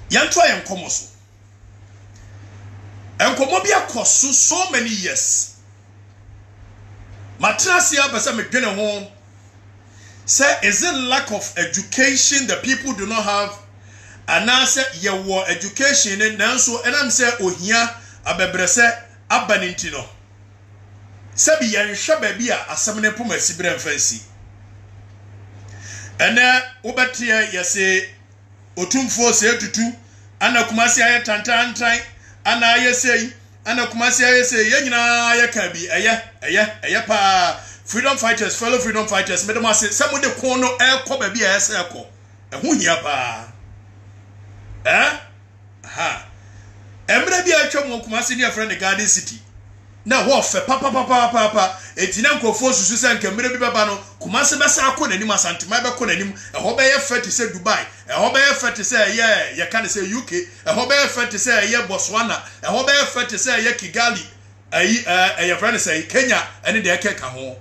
Yanto yankomo so. Enkomo bi akoso so many years. Matrasia besa me dwene ho. Say, is it lack of education the people do not have? And I say, ye war education and nanso and I'm say ohia abebrese abanintino. Sabi yan shababia asamene puma sibre fancy. And ubatia yase otumfo se tutu ana kumasi aye tantan ana yese ana kumasi aye se yenyina aye kabi aya pa freedom fighters fellow freedom fighters medema se some de kono e ko ba bia ese ko ehu hia pa ha emre bia atwam kumasi ne friend Garden City na wo fe papa etina nkofo susu se nkemre bi baba no kumase besa akọ nanim asantema be kọ nanim eho be ye fe te se Dubai eho be ye fe te se ye kan se UK eho be ye fe te se ye Botswana eho be ye fe te se ye Kigali ye friend say Kenya ene de ekeka ho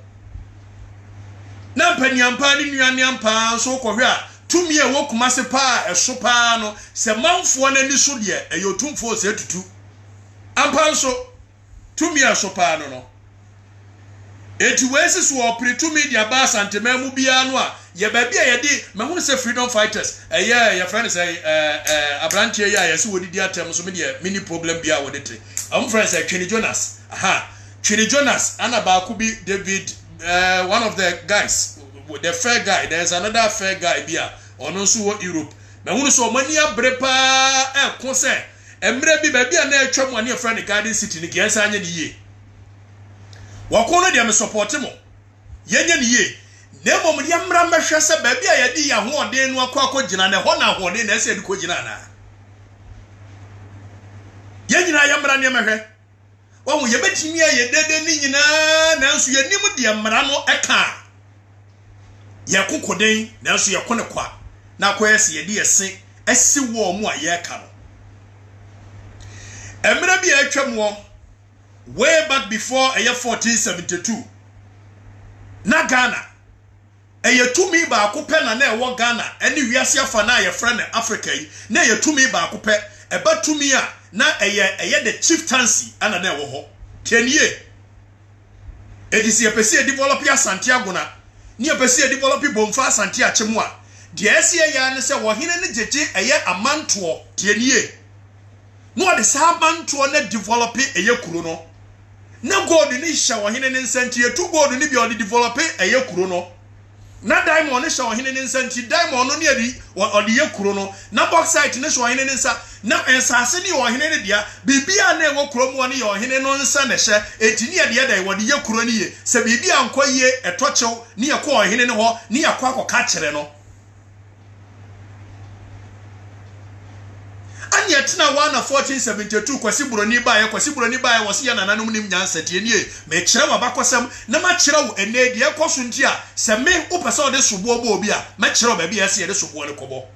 na mpaniampa ni nuaneampa so kọhwe a tumi e wo kumase pa eso pa no se manfo na ni so de eyotumfo se tutu ampa so tumi asopa no eti wesi so opere media ba santema mu bia no a ye ba bia ye di me hu se freedom fighters ye friend say abrantie ya ye se wodidi atem so me de mini problem bia wodete am friend say Twini Jonas Twini Jonas ana ba ku bi David one of the guys the fair guy there's another fair guy bia ono so wo Europe me hu so mani abrepa ko se emre bi ba bia na atwam ane friend Garden City ni kiansa anya ni ye wakono de me support mo yenye ni ye na mom de amra mehwe se ba bia ye di ya ho oden no akogina na ho na ho oden na ese di kogina na yenyina ya mra ne mehwe wo ye betimi ye dede ni nyina na nso ye nim de mra no eka ye kokoden na nso ye kone kwa na kwa ese ye di ese esi wo mu a ye ka no emre bi atwam wo way back before a year 1472 na Ghana tumi ba akopɛ na ɛwɔ Ghana ɛne wiase afa na ye friend Africa yi na tumi ba akopɛ eba tumi a na ɛyɛ the chieftaincy ana na ɛwɔ hɔ tienie edisi epesi develop Asante Agona ni epesi develop Bomfa Asante Achemu a de ɛse ya ne sɛ wo hene ne jeje ɛyɛ amantoɔ tienie no de sa amantoɔ na develop ɛyɛ kuro no na gold ni hya wo hene ne nsanti etu gold ni bi o develop ɛyɛ kuro no na diamond ne hya wo hene ne nsanti diamond no ne adi o de yɛ kuro no na bauxite ne hya wo hene ne nsa na ensase ne wo hene ne dia bibia na ɛwɔ kuro mu ne yɛ wo hene no nsa ne hye eti ne de da wo de yɛ kuro ne ye sɛ bibia nkɔ ye ɛtɔkyew ne yɛ kɔ wo hene ne hɔ ne yɛ kɔ akɔka kyere no Yetna wana 1472 kwasi buroni ba wasi ya nananum nim nyansa tie nie me kire wa bakosam na ma kire wo ene de ekoso nti a se me opese o de sobo bo obi a ma kire ba bia se ye de sobo ne kobo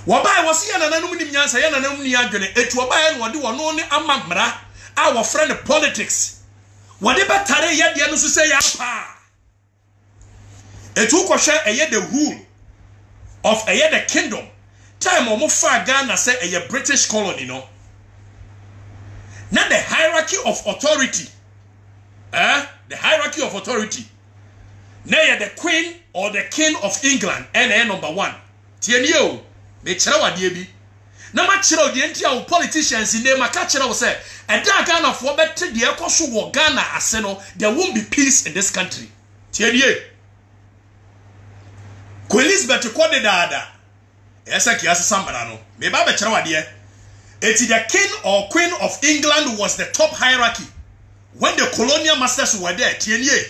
wo ba wasi ya nananum nim nyansa ya nananum ni adwene etu oba ya no de wono ne amamra a wo friend politics wo de batare ya de no so se ya pa etu ko hwe eye the rule of eye the kingdom time omo fa Ghana say a British colony no now the hierarchy of authority the hierarchy of authority now the queen or the king of England and number 1 tieni o me kire wade bi na ma kire odi enti a politicians in ma ka kire wo say e da Ghana fo bete de ekoso wo Ghana ase no there won't be peace in this country tieni ko Elizabeth ko de dada esa kiasi sambara no me ba be kire wade eti the king or queen of England was the top hierarchy when the colonial masters were there tienie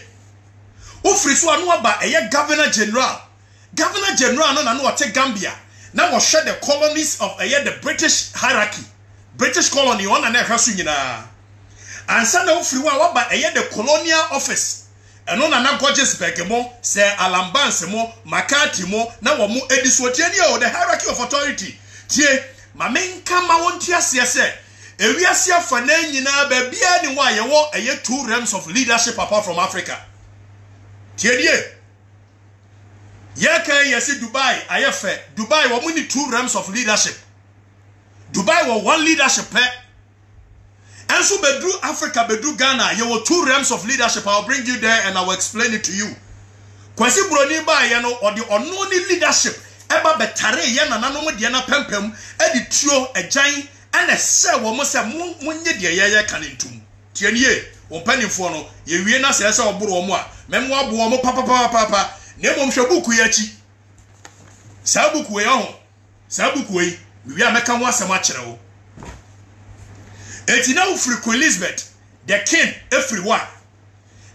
ofri so anu aba eye governor general no na no wote Gambia na wo hwe the colonies of the British hierarchy British colony on na hwe so nyina ansa na ofri wa aba the colonial office eno na Gorgesburg mo se Alambans mo Makati mo na wo mu ediso tieni o the hierarchy of authority tie ma menka ma wonti ase se ewiase afa na nyina ba bia ni wa ye wo 2 realms of leadership apart from Africa tie die Yeke yesi Dubai ayefe. Dubai wa muni 2 realms of leadership. Dubai wa 1 leadership. And so bedru Africa, bedru Ghana, you were 2 realms of leadership. I'll bring you there and I will explain it to you. Kwasi broni ba ye no or the unknown leadership. Eba betare ye na nanom de na pempem e di tuo agyan and a se wo mo se munye de ye kan ntum. Tienie, wo panimfo no ye wie na se oboro wo mo a memwo abo wo mo papa na mom hwe buku ye chi. Sa buku ye ho. Sa buku yi, mi wi ameka ho asem a kire wo. Eti na ufri Queen Elizabeth, the king everyone.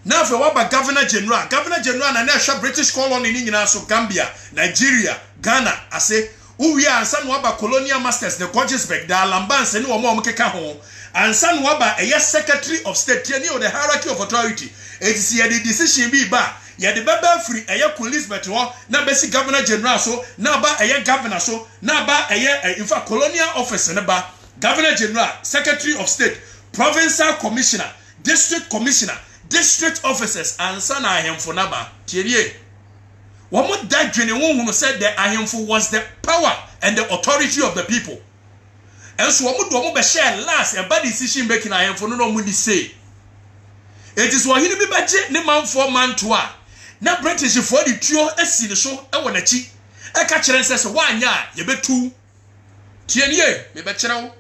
Now for what Governor General na na British colony ni nyina so Gambia, Nigeria, Ghana, I say, we are san waba colonial masters the Gorgesburg, the Alambans and no more keka ho. And san waba a secretary of state, tieni the hierarchy of authority. It is here the decision be ba. Ya the baba free a Queen Elizabeth ho, na basic Governor General so, na ba a governor so, na ba a in fact colonial officer na ba. Governor General, Secretary of State, Provincial Commissioner, District Commissioner, District Officers, and Sana Ahemfo Naba. Thierry. One more that genuine who said that Ahemfo was the power and the authority of the people. And so one more share last about decision making Ahemfo no money say. It is what he be budget ne man for man to a. Na British for the trio esi the show e wona chi. E ka kire nse se wanya ye betu. Thierry, me be kire.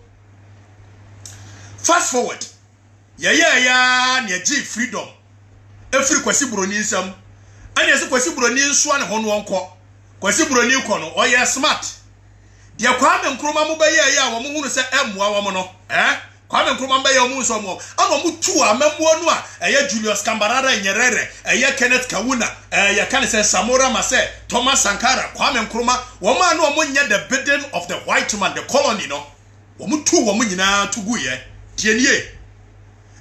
Fast forward. Ya neji freedom. Every Kwasi Broni nsam. Ani ese Kwasi Broni nso an ho no onko. Kwasi Broni ko no oye smart. De Kwame Nkrumah mo baye ya wo mo hunu se emmoa wo mo no. Kwame Nkrumah baye wo mo so mo. Ano mo tu amammuo no a eye Julius Kambarara Nyerere, eye Kenneth Kawuna, eye kan se Samora Mase, Thomas Sankara, Kwame Nkrumah, wo ma no mo nya the burden of the white man, the colony no. Wo mo tu wo mo nyina tugu ye. Tienie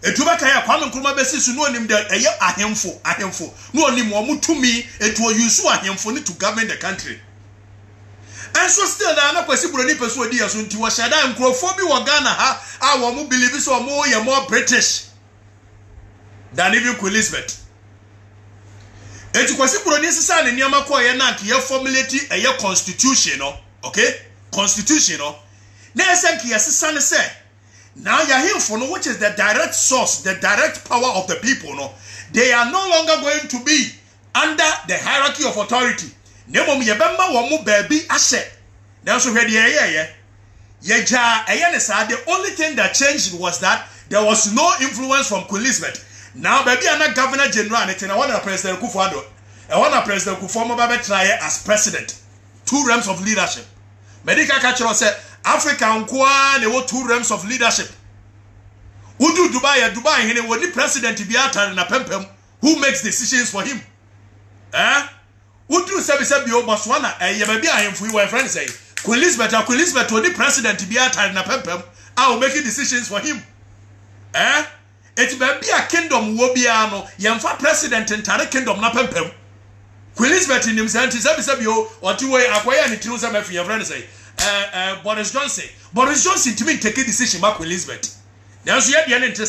etubaka ya Kwame Nkrumah besi su no onim de eye ahemfo no onim wo mutumi etu oyusu ahemfo ni to govern the country. And so still na Kwasi Broni peso odi yaso nti wo shada nkrofo bi wo Ghana ha a wo mo believe so mo ye more British than even Queen Elizabeth. Eti Kwasi Broni sisa ne niam ko ye na ke ye formulate eye constitution no, okay? Constitution no. Na esen ke ye sisa ne say now you are here for no, which is the direct source, the direct power of the people. No, they are no longer going to be under the hierarchy of authority. Nemom yebemba womu baby ashe. Now so where the the only thing that changed was that there was no influence from Queen Elizabeth. Now baby ana Governor General and I want President Kufuor. I want President Kufuor try as president. 2 realms of leadership. Medical culture said Africa nkwa ne wo 2 realms of leadership. Udu Dubai hene wo ni president bi atare na pempem who makes decisions for him. Udu se bi Botswana ye ba bi ahemfu yi wa friend say Queen Elizabeth wo ni president bi atare na pempem will make decisions for him. It ba bi a kingdom wo bia no yemfa president ntare kingdom na pempem. Queen Elizabeth nim se bi o oti we akwaya ni tinu se ma fi friend say Boris Johnson to me take a decision back with Elizabeth. Now so yet the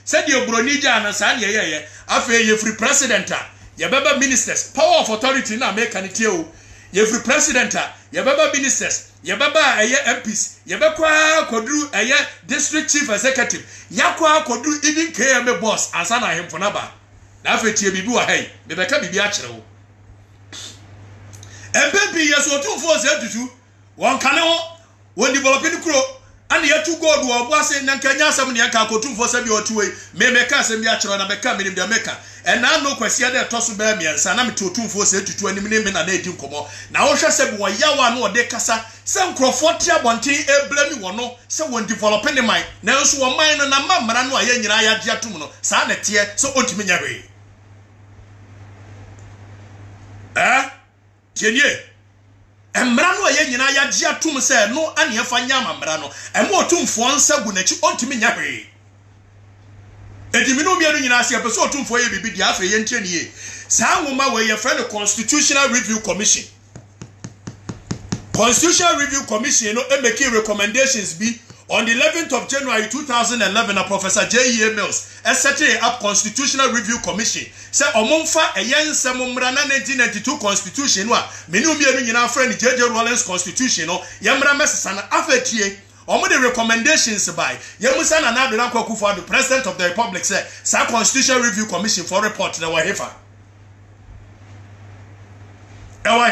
said your Bronija and San ye after ye free president, ye baba ministers, power of authority na make an tell ye free president, ye baba ministers, ye baba MPs, ye bakwa kodru district chief executive, yakwa kodru even KM boss asana him for naba. Na fe tie bibi wa hey, me beka bibi a kire wo. MPP yeso 24 one canoe, one developing crow, and the 2 God who was in Nankanya, some Yakakotum for 7 or 2 way, may make us a mutual and become in the Mecca. And now no question there, Tosu Bami and Sanam to 2 for 7 to 20 minutes and 18 come on. Now, Osha said, why Yawa no de Casa, some Crawfordia, one tea, a blame one no, so when developing the mind. Now, so a mine and a mamma, and I yen Yaya Jatuno, Sanet, so ultimately. Jenny. Emrano ye nyina ya gia tum se no ane afa nyama mrano emo otumfo ansa gu nachi ontimi nyahwe edimino bia no nyina ase apeso otumfo ye bibi dia afa ye ntie ne ye sa nwoma we ye friend Constitutional Review Commission no make recommendations be on the 11th of January 2011 Professor J.E.A. Mills set up Constitutional Review Commission. Say omonfa eyense mumra na 1992 Constitution wa meni umienu nyina friend JJ Rawlings Constitution no yemra mesesa na afetie omo the recommendations by yemusa na Nana Ado Akufo-Addo the President of the Republic say sa Constitutional Review Commission for report na wa hefa ewa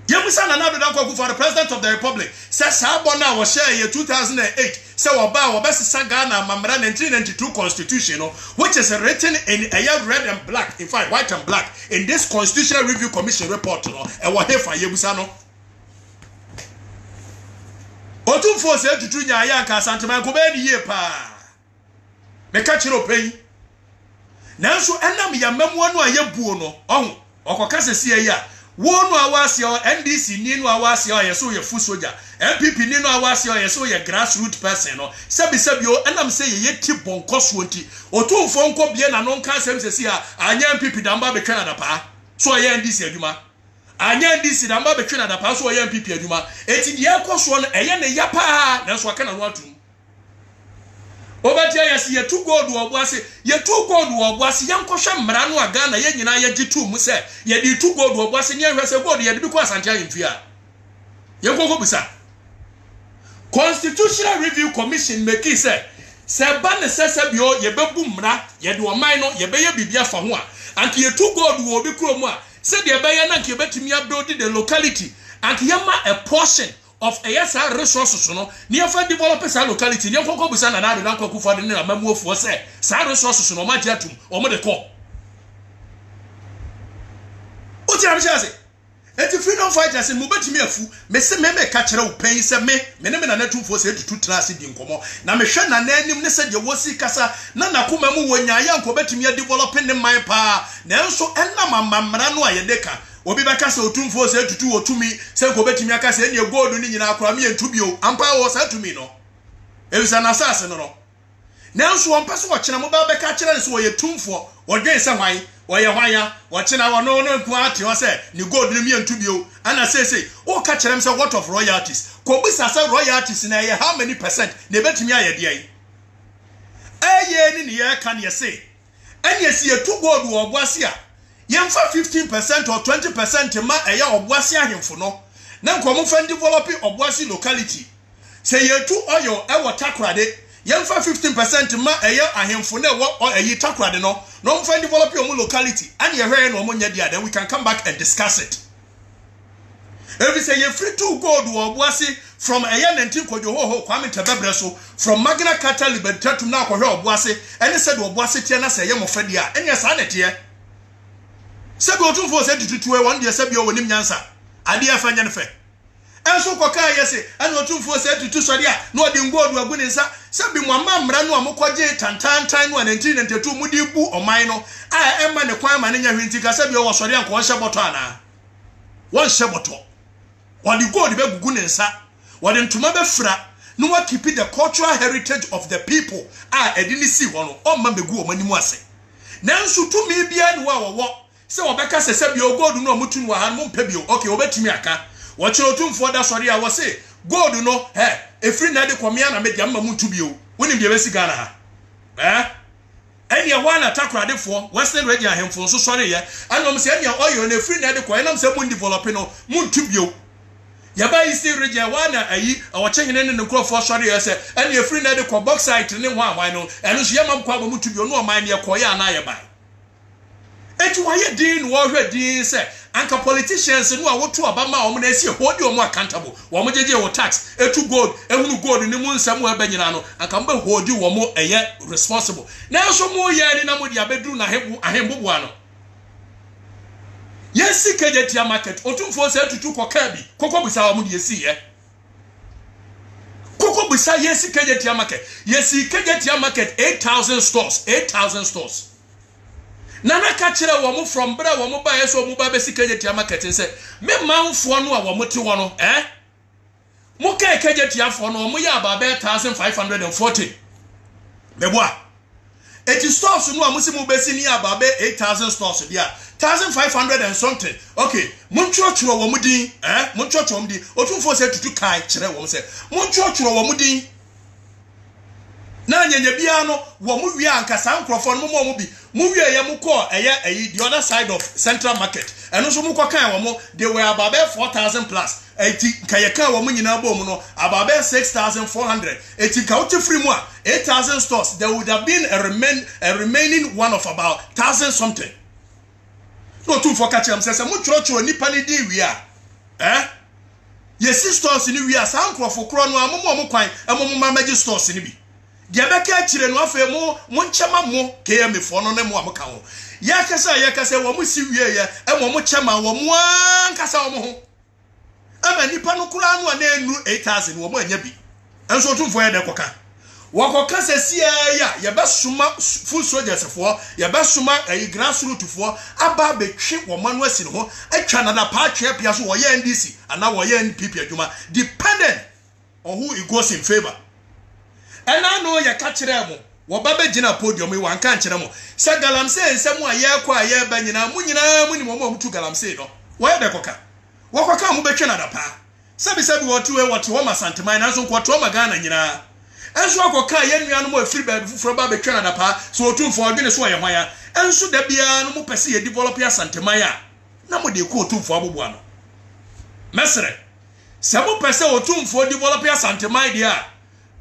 Yemusa na Nana Ado Akufo-Addo the President of the Republic say sa bona wo share year 2008 say oba sisa Ghana mamra 1992 Constitution which is written in a red and black, in fact white and black, in this Constitutional Review Commission report ewa hefa yemusa no Otumfo se tutu nya ya nka Asantema ko be di ye pa me ka kire open nanso enam ya mamu anu ayebuo no ohun okoka sese yi a wonu awase o NDC ni nu awase o yeso ye fu soldier MPP ni nu awase o yeso ye grassroots person no sebi o enam se ye ti bonkoso nti otumfo nko bie na no nka sem sese a anya MPP damba betwa na da pa so ye NDC adwuma anya ndisi da mba betwe na da pa so oya MPP adwuma eti de akoso no eye ne ya pa na so aka na no atum obatia yesi ye tu gold wo boase ye tu gold wo boase yankosha mmara no aga na ye nyina ye gitu mu se ye di tu gold wo boase ne hwese gold ye de bi ko Asante Ahemfie a ye kokko bisa Constitutional Review Commission make say se ba ne sese bio ye bebu mmara ye de oman no ye be ye bibia fa ho a anke ye tu gold wo bi kro mu a said the Bayana Kibetimi building the locality and Yama a portion of a yasa resources near for developers our locality near Kokobusan and Nana Ado Akufo-Addo in a memo for say sa resources no majatum or the call. What you have say? Eti freedom fighters in Mubetimi afu me se me catch ra open se me na na tumfo se tutu trase di nkomo na me hwe na nanim ne se de wosi kasa na nakoma mu wonya ya nkobetimi developing ne man pa na enso enam amamra no ayedeka obi beka se otumfo se tutu otumi se nkobetimi aka se ene gold ni nyina akora me entubio ampa wo sa tumi no ebisa na sase no na enso won pese wo kena mo ba beka kire ne se wo ye tumfo wo dwen se hwan Oya hwanya wachina wono no nku ate o se ni gold ni mientu bio ana say o ka kire say what of royalties ko bisa say royalties na ye how many percent na betimi ayede ayi ni ye ka ne say anya si etu gold wo boase a ye mfa 15% or 20% ma eya oboase ahemfo no na nkomo fa develop oboase locality say ye tu oyo e wo Takoradi Yemfa 15% ma eya ahemfo na wo eyi Takoradi no mfa develop your locality and ye hwe no monya dia then we can come back and discuss it. Every say ye free to gold wo boase from eya 19 kodwo ho Kwame Tebebre so from Magna Carta Libertatum na kohwe oboase ene said oboase tie na say ye mofa dia ene sa na tie se go tumfo se tututu e won dia se bia wonim nyansa ade afanya ne fe enso koka yese ene otumfo se tutu so dia na odi ngodu agu ne nsa se bi mwamba mra no amokoje tantantan no 1992 mudi bu oman no a emma ne kwan ma ne nya hwinti ka se bi wo sori anko hye boto ana won hye boto wodi gold be gugu ne nsa wodi ntoma be fra no wa keep the cultural heritage of the people a edini si ho no o ma begu o manimu ase nanso tumi bia ne wa wo se obeka se bi o gold no omutun wa han mo mpa bi okay obetumi aka wo chiro tumfo da sori a wo se gold no efri na de komia na media mma muntu bio woni bia besi Ghana ha eni wana Takoradi fo Western region ahemfo so sori ye anom se eni oyo na efri na de ko enam se mun develop no muntu bio yaba isi region wana ayi awochehene ne nkrofo sori ye se eni efri na de ko bauxite ne ho awan no eno so yamam kwa muntu bio no oman ne ko ya na ye bai eti waye din wo hwe din se anka politicians no a woto abama o mo na esi hodi o mo accountable wo mo jeje wo tax etu gold ehunu gold ni mu nsam wa banyina no anka mba hodi wo mo eye responsible na so mo ye ni na mo dia bedru na ahembobo ano yesi kejetia market otumfo se tutu koka bi kokko bisa wo mo de esi ye kokko bisa yesi kejetia market 8,000 stores Nana kachire wo mo from bra wo mo ba yeso mo ba be sikejetia market se me manfo no a wo mo te wo no mo ka kejetia fo no mo ya ba 1,540 meboa eti stores no a mo si mo be si ni aba 8,000 stores dia 1,500 and something okay mo churo wo mo din mo churo mo din otumfo se tutu kai kire wo mo se mo churo wo mo din na nyanya bia no wo mu wi ankasa nkrofo no mo bi mu wi ye mu ko the other side of Central Market eno so mu ko kan wo mo they were about 4,000 plus eti kayeka wo mu nyina bo mu no about 6,400 eti ka uti free mu 8,000 stores there would have been a remaining one of about 1,000 something no too for catch am say mu churo nipa ni di wi a yes stores ni wi a san nkrofo kro no amomo kwan amomo mamaji stores ni bi de beka kire no afa mu nchema mu KM fo no ne mu amka ho ya kasa wo mu si wie ye mu chema wo mu ankasa wo ho ama nipa no kura no na enu 8,000 wo mu anya bi enso tumfo ye de koka wakoka sesia ya ye besuma full soldiers fo ye besuma grassroots fo aba betwe wo manu asi no ho atwa na da pa atwe pia so wo ye NDC ana wo ye NPP adwuma dependent on who it goes in favor. And I know you catch them. Wababa Jina podium, you want catch them. Say Galamsey, somewhere ye qua ye banana, munimo to Galamsey. Where the coca? Waka who betcha at a pa. Sabi sabi what to Wama Santa Mina, so what Wama Gana, yina. And so I yen animal free bed from Babachan at a pa, so two for Guinness wire wire. And so there be animal Pessia developer Santa Maya. Namo de co 2 for one. Messer. Samu Pessa or 2 for developer Santa Maya.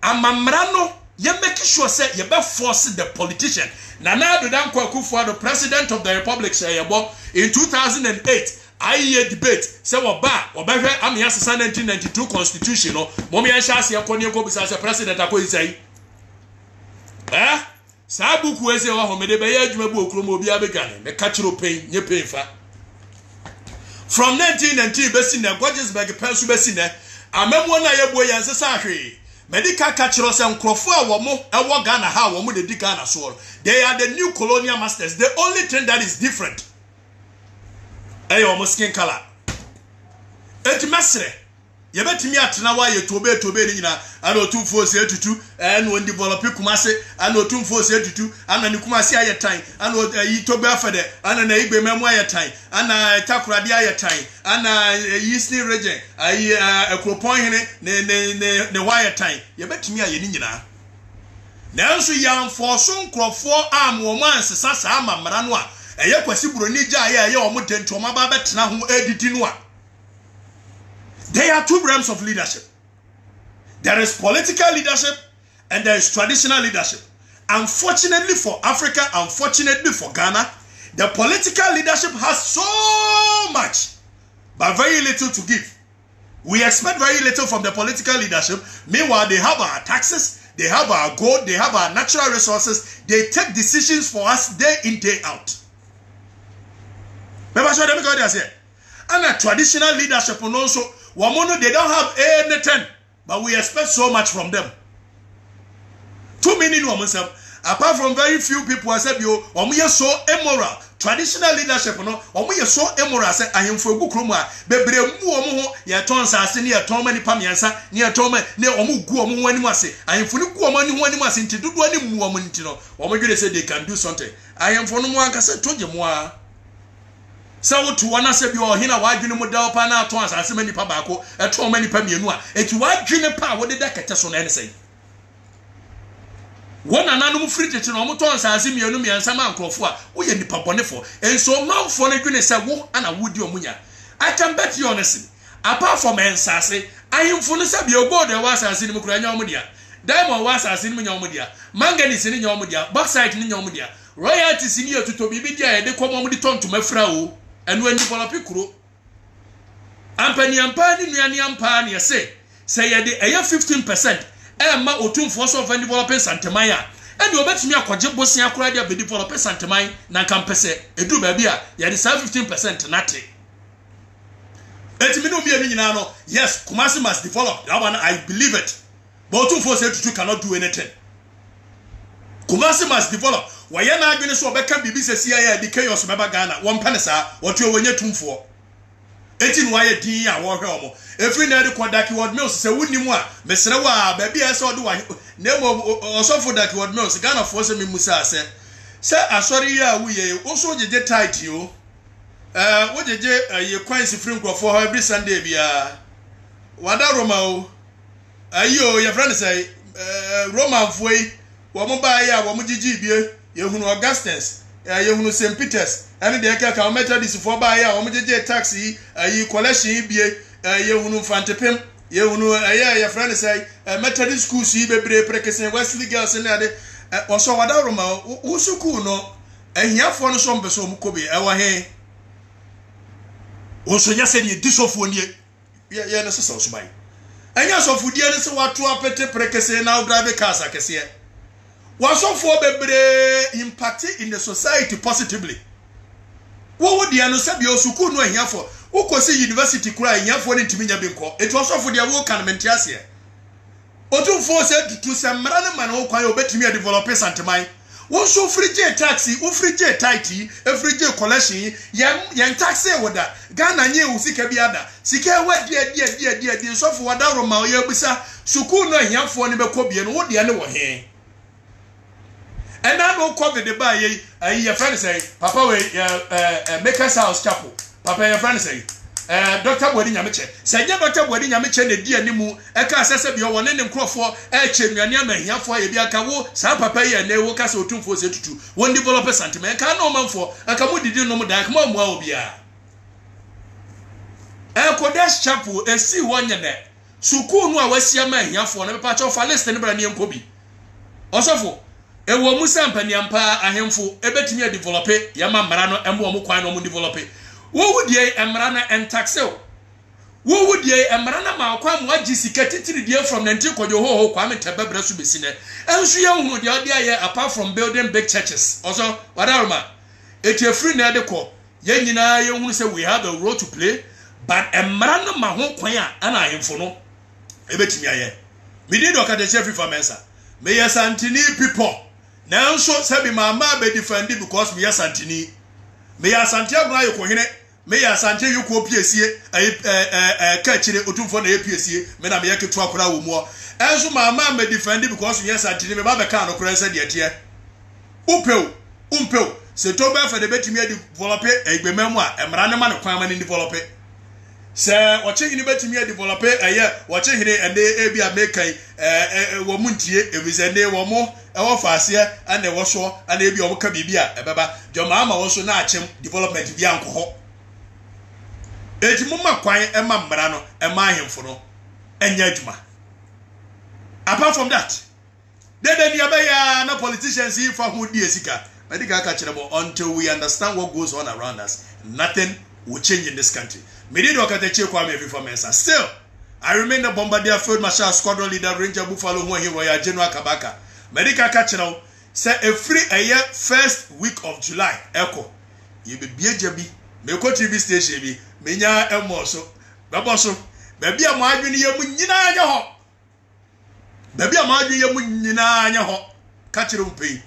Amamrano, you make sure say you better force the politician. Nana Adan Kwakufu, the president of the republic, say about in 2008. I hear debate. Say what ba or better. I'm here 1992 constitution. No, mommy and Shasi are calling you as a president. I say, Sabu Kwese or Homede Jumabu Kromobia began. The catcher pain, you pay for. From 1990, Bessina, Gorgesburg, Pennsylvania, I remember one I boy as a sacre. Medical catchers and Crawford Wamo, and Ghana, how Wamu the Ghana soul. They are the new colonial masters. The only thing that is different. Ayo skin color. Eti mesre. You bet me at now why you tobe nina. I know 24822 and when develop Kumase, I know 24822 and then Kumasi aya time and what tobe afade and then Igbe memoir time and Takradia aya time and Eastern region a Kropon ne wire time. You bet me a nina. Nanso yam for some crop 4 arm woman sasa ama maranwa. Eye kwasi buroni ja ye omo dento ma ba betena ho edidi no a. There are 2 branches of leadership. There is political leadership and there is traditional leadership. Unfortunately for Africa, unfortunately for Ghana, the political leadership has so much but very little to give. We expect very little from the political leadership. Meanwhile, they have our taxes, they have our gold, they have our natural resources. They take decisions for us day in, day out. And a traditional leadership and also Wamono, they don't have anything, but we expect so much from them. Too many women say, apart from very few people, I said, you, we are so immoral. Traditional leadership, no, we are so immoral. I said, I am for book room. Bebre mu ya tonsa ase ni ya toma ni pamiansa ni ya toma ni omu gu omu wani wase. I am for gu omu ni wani wase nti dudu wani mu omu nti no. Omu gede say they can do something. I am for no mu anka say toje mu a. So to one say you hina wadwene mu da opa na aton asase mani pa baako eto mani pa mienu a eti wadwene pa wo de da kete so na ene sei wona nanu free tete no mo ton asase mienu miensa ma nkrofo a wo ye nipa bonefo enso manfo na dwene say wo ana wodi omunya. I can bet you honestly apart from ensase ahemfo no say be obodo e wasase ni mu kura nya omudia diamond wasase ni mu nya omudia manganese ni nya omudia bauxite ni nya omudia royalties ni etuto bibi dia ye de komo mu di tonto mafra o and when you develop kuro ampani ampani nuani ampani say ye de 15% ma otumfo so of developing santemaya and you bet me akwaje bosia akura dia be develop santemaya na kampese edu ba bia ye de 15% nate etimi no bi eni nyina no yes Kumasi must develop that one I believe it but otumfo say tutu cannot do anything. Kumasi must develop. Waya na adwene so obeka bibi sesi ya di chaos beba Ghana. Won sa wotu wonye tumfo. Eti no waye din a wo hwe omo. Efri na de kodaki word mills se wunimu a mesere wa ba bia se ode wa nemo osofo daki word mills Ghana fo se memusa se asori ya wuye oso jeje tight yo. Wo jeje ye kwansi free nkrofo ha every Sunday bia. Wada Roma o. Ayo your friend say Roma foi wo mo ba ya wo mo gigi bie ye hunu Augustins ye hunu St Peters ene de ka ka Methodist for ba ya wo mo gigi taxi yi collection bie ye hunu Fantepem ye hunu ye friend say Methodist school si bebre prekesen Wesley girls na de oso wada roma usuku no ehiafo no so mbeso mu kobe ewa he oso nya se ni disofo ni ye no so so bai enya sofo die ne se wato apete prekesen na drive cars akese wasofo bebre impact in the society positively wo die no se bi osuku no ehiafo ukosi university kura ehiafo ne ntimi nya bi nko etu osofo die wo kan mentiase otumfo se tutu se mra ne man wo kwan obetimi a develop santemai wo so frige taxi wo frige title frige collection yen taxi woda Ghana nye usika bi ada sika wa die sofo wada roma ye busa suku no ahiafo ne bekobie no wo de ne wo he ena no covid ba ye your friend say papa we Makers House Chapel papa your friend say Dr. Bodi Nyameche senya Dr. Bodi Nyameche ne di animu eka asese bi won ne nkrofo chemnuane amahiafo ye bi aka wo sa papa ye ne wo kasa otumfo se tutu won develop sentiment ka no manfo aka mu didi no mu da aka mu obia Kodesh Chapel esi wonye ne suku no a wasia amahiafo ne pepa cha fa list ne bra ne enkobi osofo ewo musa mpaniampa ahemfo ebetimi a develop yama mara no embo mo kwan no mo develop wo wudie emra na entaxel wo wudie emra na ma kwa mo agi sika titiri die from nanti kojo ho kwa metebebra so besi ne enso ye hunu de ode aye apart from building big churches also wadaroma eti free na de ko ye nyina ye hunu say we have a role to play but emra na ma ho kwan a ana ahemfo no ebetimi aye me dey do ka de chef for mensa me ye santini people na enso sabi mama be defend because me ye santini me ya Santiago na yokohene me ya Santiago yoko piesie ka chire otumfo na piesie me na me yaketu akora wo mu enso mama me defend because me Santini me ba be ka no kora se de tie umpeu se to be fa de betimi develop egbememu a emra ne ma ne kwan ma ne develop se ochehini betimi develop eye ochehini ende ebi amekai wo muntie ebizende wo mo ewo faase ane wo so ane ebi wo ka bibia ebeba joma ama wo so na achem development bia nkoho ejimuma kwan ema mbra no ema ahemfo no enya adwuma apart from that dede ni abaya na politicians if who die sika medical ka kire mo until we understand what goes on around us nothing will change in this country me did work at the check kwame for mensa still I remain the Bombardier Field Marshal Squadron Leader Ranger Buffalo Mohi Royal General Kabaka medical ka kire say a free a year first week of July echo you be biajabi me ko TV station bi menya emoso baboso baby am adwene ye mu nyina anya ho baby am adwene ye mu nyina anya ho ka kire mpe